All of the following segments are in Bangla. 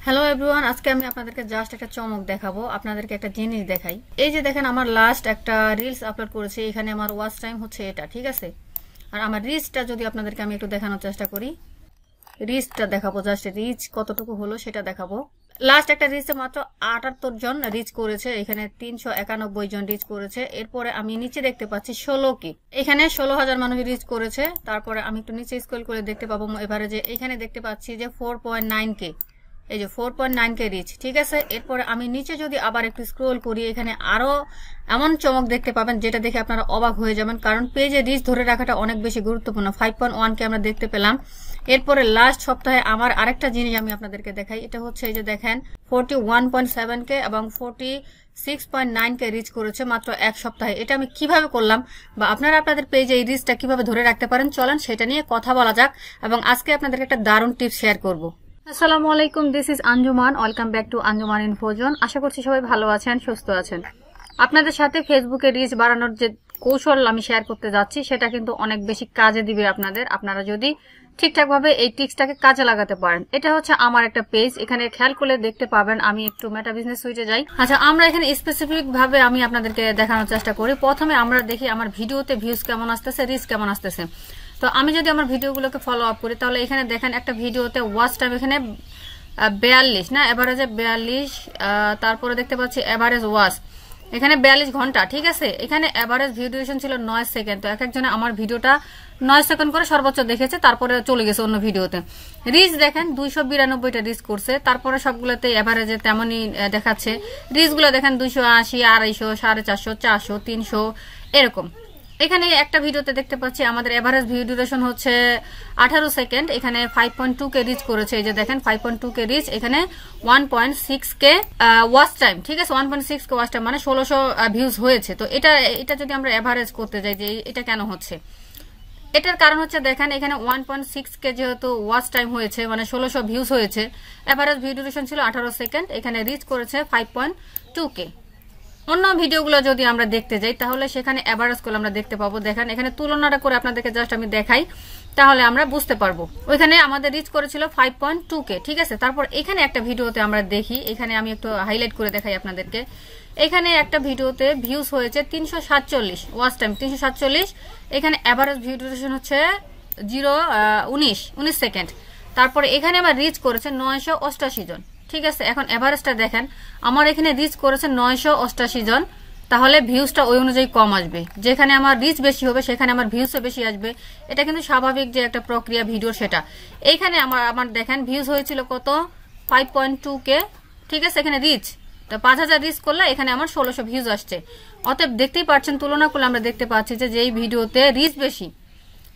হ্যালো এভরিওয়ান, আজকে আমি আপনাদেরকে জাস্ট একটা চমক দেখাবো, আপনাদেরকে একটা জিনিস দেখাই। এই যে দেখেন, আমার লাস্ট একটা রিলস আপলোড করেছি, এখানে আমার ওয়াচ টাইম হচ্ছে এটা, ঠিক আছে। আর আমার রিচটা যদি আপনাদেরকে আমি একটু দেখানোর চেষ্টা করি, রিচটা দেখাবো, জাস্ট রিচ কতটুকু হলো সেটা দেখাবো। লাস্ট একটা রিচে মাত্র 78 জন রিচ করেছে, এখানে 391 জন রিচ করেছে। এরপরে আমি নিচে দেখতে পাচ্ছি 16 কে, এখানে 16,000 মানুষ রিচ করেছে। তারপরে আমি একটু নিচে স্ক্রল করে দেখতে পাবো এভারেজে, এখানে দেখতে পাচ্ছি যে 4.9 কে, এই যে 4.9 কে রিচ, ঠিক আছে। এরপরে আমি নিচে যদি আবার একটু স্ক্রল করি, এখানে আরো এমন চমক দেখতে পাবেন যেটা দেখে আপনারা অবাক হয়ে যাবেন, কারণ পেজে রিচ ধরে রাখাটা অনেক বেশি গুরুত্বপূর্ণ। 5.1 কে আমরা দেখতে পেলাম। এরপরে লাস্ট সপ্তাহে আমার আরেকটা জিনিস আমি আপনাদেরকে দেখাই, এটা হচ্ছে এই যে দেখেন 41.7 কে এবং 46.9 কে রিচ করেছে মাত্র এক সপ্তাহে। এটা আমি কিভাবে করলাম বা আপনারা আপনাদের পেজে এই রিচটা কিভাবে ধরে রাখতে পারেন, চলেন সেটা নিয়ে কথা বলা যাক। এবং আজকে আপনাদেরকে একটা দারুণ টিপস শেয়ার করব। আসসালামু আলাইকুম, this is Anjuman, welcome back to Anjuman Infozone. আশা করছি সবাই ভালো আছেন, সুস্থ আছেন। আপনাদের সাথে ফেসবুকে রিচ বাড়ানোর যে কৌশল আমি শেয়ার করতে যাচ্ছি, সেটা কিন্তু অনেক বেশি কাজে দিবে আপনাদের, আপনারা যদি ঠিকঠাক ভাবে এই টিপসটাকে কাজে লাগাতে পারেন। এটা হচ্ছে আমার একটা পেজ, এখানে খেয়াল করলে দেখতে পাবেন। আমি একটু মেটা বিজনেস সুইটে যাই। আচ্ছা, আমরা এখানে স্পেসিফিক ভাবে আমি আপনাদেরকে দেখানোর চেষ্টা করি। প্রথমে আমরা দেখি আমার ভিডিওতে ভিউজ কেমন আসতেছে, রিচ কেমন আসতেছে। তো আমি যদি আমার ভিডিওগুলোকে ফলো আপ করি, তাহলে এখানে দেখেন একটা ভিডিওতে ওয়াচ টাইম এখানে 42 না, এভারেজে 42। তারপরে দেখতে পাচ্ছি এভারেজ ওয়াচ এখানে 42 ঘন্টা, ঠিক আছে। এখানে এভারেজ ভিডিও ডিউরেশন ছিল 9 সেকেন্ড। তো এক একজনে আমার ভিডিওটা 9 সেকেন্ড করে সর্বোচ্চ দেখেছে, তারপরে চলে গেছে অন্য ভিডিওতে। রিচ দেখেন 292টা রিচ করছে, তারপরে সবগুলোতে এভারেজে তেমনই দেখাচ্ছে। রিচগুলো দেখেন 280, 250, 450, 400, 300 এরকম। এখানে একটা ভিডিওতে দেখতে পাচ্ছি আমাদের এভারেজ ভিডিও ডিউরেশন হচ্ছে 18 সেকেন্ড, এখানে 5.2 কে রিচ করেছে। এই যে দেখেন 5.2 কে রিচ, এখানে 1.6 কে ওয়াচ টাইম, ঠিক আছে। 1.6 কে ওয়াচ টাইম মানে 1600 ভিউজ হয়েছে। তো এটা যদি আমরা এভারেজ করতে যাই যে এটা কেন হচ্ছে, এটার কারণ হচ্ছে দেখেন এখানে 1.6 কে যেহেতু ওয়াচ টাইম হয়েছে, মানে 1600 ভিউজ হয়েছে। এভারেজ ভিডিও ডিউরেশন ছিল 18 সেকেন্ড, এখানে রিচ করেছে 5.2 কে। অন্য ভিডিওগুলো যদি আমরা দেখতে যাই, তাহলে সেখানে এভারেজ করে আমরা দেখতে পাবো। দেখেন এখানে তুলনাটা করে আপনাদেরকে জাস্ট আমি দেখাই, তাহলে আমরা বুঝতে পারবো। ওইখানে আমাদের রিচ করেছিল 5.2 কে, ঠিক আছে। তারপর এখানে একটা ভিডিওতে আমরা দেখি, এখানে আমি একটু হাইলাইট করে দেখাই আপনাদেরকে। এখানে একটা ভিডিওতে ভিউজ হয়েছে 347, ওয়াচ টাইম 347, এখানে এভারেজ ভিডিও ডিউরেশন হচ্ছে 19 সেকেন্ড। তারপরে এখানে আবার রিচ করেছে 988 জন, ঠিক আছে। এখন এভারেজটা দেখেন, আমার এখানে রিচ করেছে 988 জন, তাহলে ভিউজটা ওই অনুযায়ী কম আসবে। যেখানে আমার রিচ বেশি হবে সেখানে আমার ভিউজও বেশি আসবে। এটা কিন্তু স্বাভাবিক যে একটা প্রক্রিয়া ভিডিও, সেটা। এইখানে আমার দেখেন ভিউজ হয়েছিল কত, 5.2 কে, ঠিক আছে। এখানে রিচ 5000 রিচ করলে এখানে আমার 1600 ভিউজ আসছে। অতএব দেখতেই পাচ্ছেন, তুলনা করলে আমরা দেখতে পাচ্ছি যে যেই ভিডিওতে রিচ বেশি,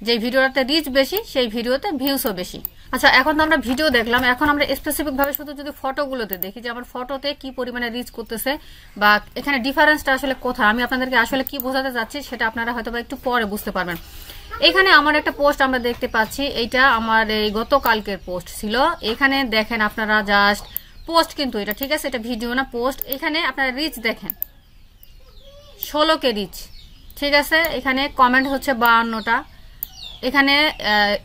যেই ভিডিওটাতে রিচ বেশি, সেই ভিডিওতে ভিউজও বেশি। আচ্ছা, এখন তো আমরা ভিডিও দেখলাম, এখন আমরা স্পেসিফিক ভাবে শুধু যদি ফটোগুলোতে দেখি যে আমার ফটোতে কি পরিমাণে রিচ করতেছে বা এখানে ডিফারেন্সটা আসলে কোথায়, আমি আপনাদেরকে আসলে কি বোঝাতে চাচ্ছি সেটা আপনারা হয়তো একটু পরে বুঝতে পারবেন। এখানে আমার একটা পোস্ট আমরা দেখতে পাচ্ছি, এইটা আমার এই গতকালকের পোস্ট ছিল। এখানে দেখেন আপনারা জাস্ট পোস্ট, কিন্তু এটা ঠিক আছে, এটা ভিডিও না, পোস্ট। এখানে আপনারা রিচ দেখেন 16 কে রিচ, ঠিক আছে। এখানে কমেন্ট হচ্ছে 52টা। এখানে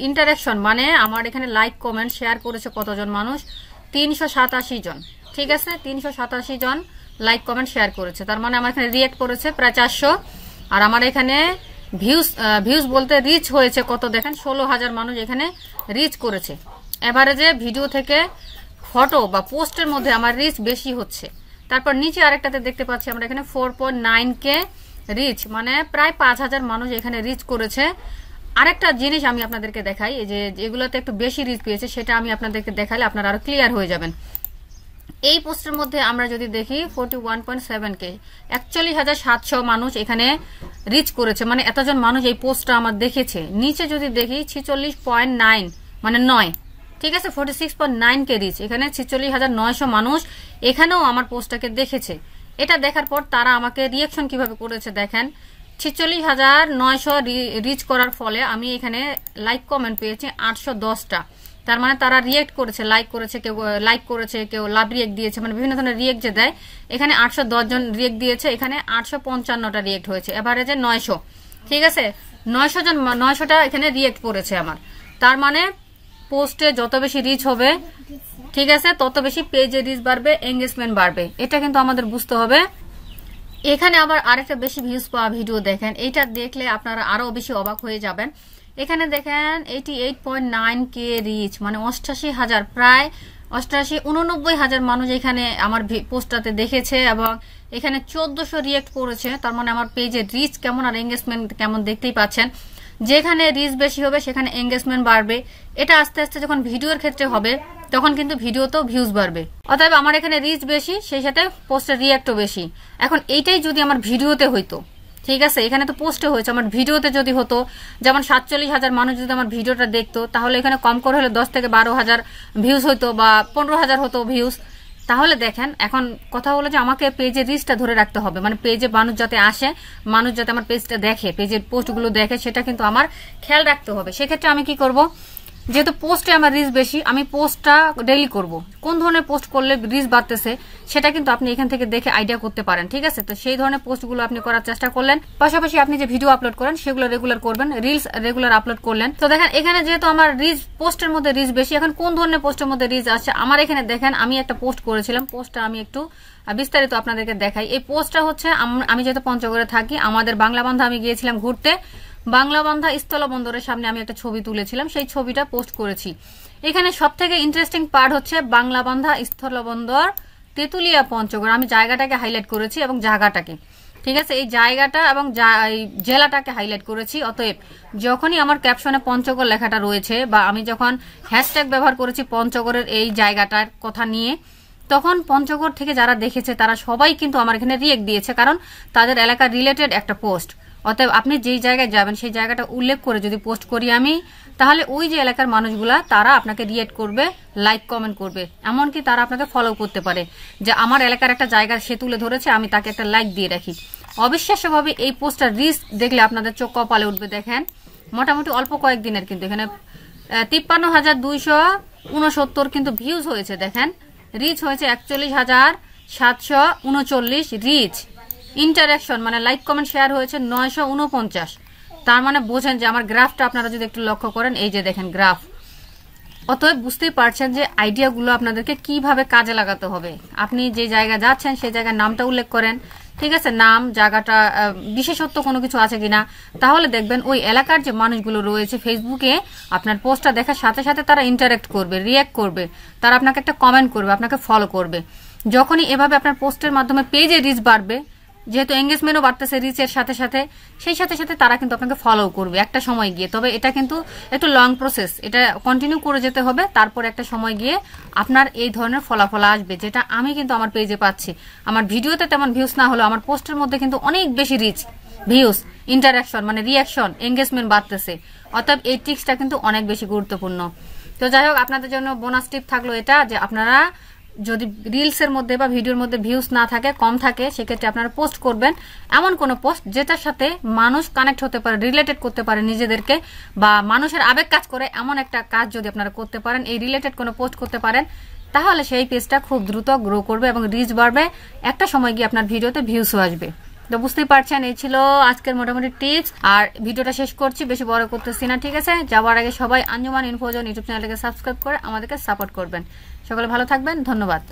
ইন্টারাকশন মানে আমার এখানে লাইক কমেন্ট শেয়ার করেছে কতজন মানুষ, 387 জন, ঠিক আছে। 387 জন লাইক কমেন্ট শেয়ার করেছে, তার মানে আমার এখানে রিয়েক্ট করেছে প্রায় 400। আর আমার এখানে ভিউজ বলতে রিচ হয়েছে কত দেখেন, 16,000 মানুষ এখানে রিচ করেছে। এভারেজে ভিডিও থেকে ফটো বা পোস্টের মধ্যে আমার রিচ বেশি হচ্ছে। তারপর নিচে আরেকটাতে দেখতে পাচ্ছি আমরা এখানে 4.9 কে রিচ, মানে প্রায় 5000 মানুষ এখানে রিচ করেছে। আরেকটা জিনিস আমি আপনাদেরকে দেখাই, এই যে যেগুলোতে একটু বেশি রিচ পেয়েছে সেটা আমি আপনাদেরকে দেখালে আপনারা আরো ক্লিয়ার হয়ে যাবেন। এই পোস্টের মধ্যে আমরা যদি দেখি 41.7 কে, 41,700 মানুষ এখানে রিচ করেছে, মানে এতজন মানুষ এই পোস্টটা আমার দেখেছে। নিচে যদি দেখি 46.9 মানে 9, ঠিক আছে। 46.9 কে রিচ, এখানে 46,900 মানুষ এখানেও আমার পোস্টটাকে দেখেছে। এটা দেখার পর তারা আমাকে রিয়াকশন কিভাবে করেছে দেখেন, 46,900 রিচ করার ফলে আমি এখানে লাইক কমেন্ট পেয়েছি 810টা। তার মানে তারা রিয়েক্ট করেছে, লাইক করেছে, কেউ লাইক করেছে, কেউ লাভ রিয়েক্ট দিয়েছে, মানে বিভিন্ন ধরনের রিয়েক্ট যে দেয়। এখানে 810 জন রিয়েক্ট দিয়েছে, এখানে 855টা রিয়েক্ট হয়েছে, এভারেজে 900, ঠিক আছে। 900টা এখানে রিয়েক্ট করেছে আমার। তার মানে পোস্টে যত বেশি রিচ হবে ঠিক আছে, তত বেশি পেজে রিচ বাড়বে, এঙ্গেজমেন্ট বাড়বে, এটা কিন্তু আমাদের বুঝতে হবে। এখানে আবার আরেকটা বেশি ভিউজ পাওয়া ভিডিও দেখেন, এইটা দেখলে আপনারা আরো বেশি অবাক হয়ে যাবেন। এখানে দেখেন 88.9K রিচ, মানে 88,000, প্রায় 89,000 মানুষ এখানে আমার পোস্টটাতে দেখেছে এবং এখানে 1400 রিয়েক্ট করেছে। তার মানে আমার পেজে রিচ কেমন আর এঙ্গেজমেন্ট কেমন দেখতেই পাচ্ছেন। যেখানে রিচ বেশি হবে সেখানে এঙ্গেজমেন্ট বাড়বে। এটা আস্তে আস্তে যখন ভিডিওর ক্ষেত্রে হবে তখন কিন্তু ভিডিওতেও ভিউজ বাড়বে। অতএব আমার এখানে রিচ বেশি, সেই সাথে পোস্টের রিয়াক্টও বেশি। এখন এইটাই যদি আমার ভিডিওতে হইতো, ঠিক আছে, এখানে তো পোস্টে হয়েছে, আমার ভিডিওতে যদি হতো, যেমন 47,000 মানুষ যদি আমার ভিডিওটা দেখতো, তাহলে এখানে কম করে হলে 10 থেকে 12,000 ভিউজ হইতো বা 15,000 হতো ভিউজ। তাহলে দেখেন এখন কথা হলো যে আমাকে পেজের রিচটা ধরে রাখতে হবে, মানে পেজে মানুষ যাতে আসে, মানুষ যাতে আমার পেজটা দেখে, পেজের পোস্টগুলো দেখে, সেটা কিন্তু আমার খেয়াল রাখতে হবে। সেক্ষেত্রে আমি কি করব, যেহেতু পোস্টে আমার রিচ বেশি, আমি পোস্টটা ডেইলি করব। কোন ধরনের পোস্ট করলে রিচ বাড়তেছে সেটা কিন্তু আপনি এখান থেকে দেখে আইডিয়া করতে পারেন, ঠিক আছে। তো সেই ধরনের পোস্টগুলো আপনি করার চেষ্টা করলেন, পাশাপাশি আপনি যে ভিডিও আপলোড করেন সেগুলো রেগুলার করবেন, রিলস রেগুলার আপলোড করলেন। তো দেখেন এখানে যেহেতু আমার রিচ পোস্টের মধ্যে রিচ বেশি, এখন কোন ধরনের পোস্টের মধ্যে রিচ আসছে আমার এখানে দেখেন, আমি একটা পোস্ট করেছিলাম, পোস্টটা আমি একটু বিস্তারিত আপনাদেরকে দেখাই। এই পোস্টটা হচ্ছে আমি যেহেতু পঞ্চগড়ে থাকি, আমাদের বাংলাবান্ধা আমি গিয়েছিলাম ঘুরতে, বাংলাবান্ধা স্থলবন্দরের সামনে আমি একটা ছবি তুলেছিলাম, সেই ছবিটা পোস্ট করেছি। এখানে সব থেকে ইন্টারেস্টিং পার্ট হচ্ছে বাংলাবান্ধা স্থলবন্দর তেতুলিয়া পঞ্চগড়, আমি জায়গাটাকে হাইলাইট করেছি এবং জায়গাটাকে, ঠিক আছে, এই জায়গাটা এবং জেলাটাকে হাইলাইট করেছি। অতএব যখনই আমার ক্যাপশনে পঞ্চগড় লেখাটা রয়েছে বা আমি যখন হ্যাশট্যাগ ব্যবহার করেছি পঞ্চগড়ের এই জায়গাটার কথা নিয়ে, তখন পঞ্চগড় থেকে যারা দেখেছে তারা সবাই কিন্তু আমার এখানে রিয়েক্ট দিয়েছে, কারণ তাদের এলাকার রিলেটেড একটা পোস্ট। অতএব আপনি যেই জায়গায় যাবেন সেই জায়গাটা উল্লেখ করে যদি পোস্ট করি আমি, তাহলে ওই যে এলাকার মানুষগুলা তারা আপনাকে রিয়েক্ট করবে, লাইক কমেন্ট করবে, এমনকি তারা আপনাকে ফলো করতে পারে যে আমার এলাকার একটা জায়গা সে তুলে ধরেছে, আমি তাকে একটা লাইক দিয়ে রাখি। অবিশ্বাস্যভাবে এই পোস্টটার রিচ দেখলে আপনাদের চোখ কপালে উঠবে। দেখেন মোটামুটি অল্প কয়েকদিনের কিন্তু এখানে 53,269 কিন্তু ভিউজ হয়েছে। দেখেন রিচ হয়েছে 41,739 রিচ। ইন্টারাকশন মানে লাইক কমেন্ট শেয়ার হয়েছে 949। তার মানে বোঝেন যে আমার গ্রাফটা আপনারা যদি একটু লক্ষ্য করেন, এই যে দেখেন গ্রাফ। অতএব বুঝতেই পারছেন যে আইডিয়াগুলো আপনাদেরকে কিভাবে কাজে লাগাতে হবে। আপনি যে জায়গা যাচ্ছেন সেই জায়গার নামটা উল্লেখ করেন, ঠিক আছে, নাম, জায়গাটা বিশেষত্ব কোনো কিছু আছে কিনা, তাহলে দেখবেন ওই এলাকার যে মানুষগুলো রয়েছে ফেসবুকে আপনার পোস্টটা দেখার সাথে সাথে তারা ইন্টারেক্ট করবে, রিয়াক্ট করবে, তারা আপনাকে একটা কমেন্ট করবে, আপনাকে ফলো করবে। যখনই এভাবে আপনার পোস্টের মাধ্যমে পেজে রিচ বাড়বে, যেহেতু এঙ্গেজমেন্টও বাড়তেছে রিচের সাথে সাথে, সেই সাথে সাথে তারা কিন্তু আপনাকে ফলো করবে একটা সময় গিয়ে। তবে এটা কিন্তু একটু লং প্রসেস, এটা কন্টিনিউ করে যেতে হবে, তারপর একটা সময় গিয়ে আপনার এই ধরনের ফলাফল আসবে, যেটা আমি কিন্তু আমার পেজে পাচ্ছি। আমার ভিডিওতে তেমন ভিউজ না হলেও আমার পোস্টের মধ্যে কিন্তু অনেক বেশি রিচ, ভিউজ, ইন্টারাকশন মানে রিয়াকশন, এঙ্গেজমেন্ট বাড়তেছে। অতএব এই টিপসটা কিন্তু অনেক বেশি গুরুত্বপূর্ণ। তো যাই হোক, আপনাদের জন্য বোনাস টিপ থাকলো এটা, যে আপনারা যদি রিলসের মধ্যে বা ভিডিওর মধ্যে ভিউজ না থাকে, কম থাকে, সেক্ষেত্রে আপনারা পোস্ট করবেন এমন কোন পোস্ট যেটার সাথে মানুষ কানেক্ট হতে পারে, রিলেটেড করতে পারে নিজেদেরকে, বা মানুষের আবেগ কাজ করে এমন একটা কাজ যদি আপনারা করতে পারেন, এই রিলেটেড কোনো পোস্ট করতে পারেন, তাহলে সেই পেজটা খুব দ্রুত গ্রো করবে এবং রিচ বাড়বে। একটা সময় গিয়ে আপনার ভিডিওতে ভিউজও আসবে। তো বুঝতেই পারছেন, এই ছিল আজকের মোটামুটি টিপস। আর ভিডিওটা শেষ করছি, বেশি বড় করতেছি না, ঠিক আছে। যাওয়ার আগে সবাই আঞ্জুমান ইনফোজন ইউটিউব চ্যানেলকে সাবস্ক্রাইব করে আমাদেরকে সাপোর্ট করবেন। সকলে ভালো থাকবেন, ধন্যবাদ।